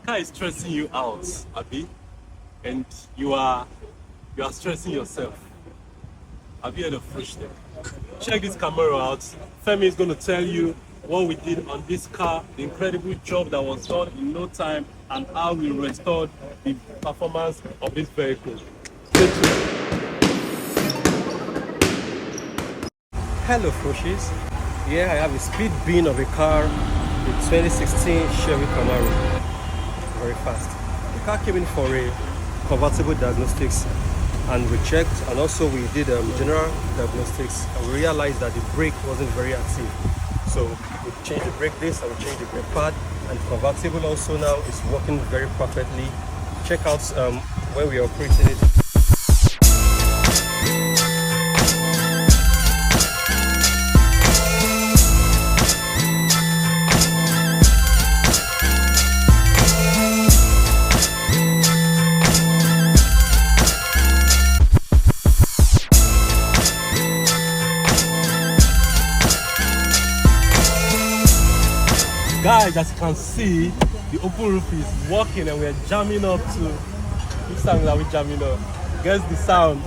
car is stressing you out, Abi, and you are stressing yourself. Have you heard of Froshtech? Check this Camaro out. Femi is going to tell you what we did on this car, the incredible job that was done in no time, and how we restored the performance of this vehicle. Stay tuned. Hello Froshies, here I have a speed bean of a car, the 2016 Chevrolet Camaro, very fast. The car came in for a convertible diagnostics and we checked, and also we did general diagnostics, and we realized that the brake wasn't very active. So we changed the brake disc and we changed the brake pad, and the convertible also now is working very perfectly. Check out where we are operating it. Guys, as you can see, the open roof is working and we're jamming up to this song that we're jamming up. Guess the sound.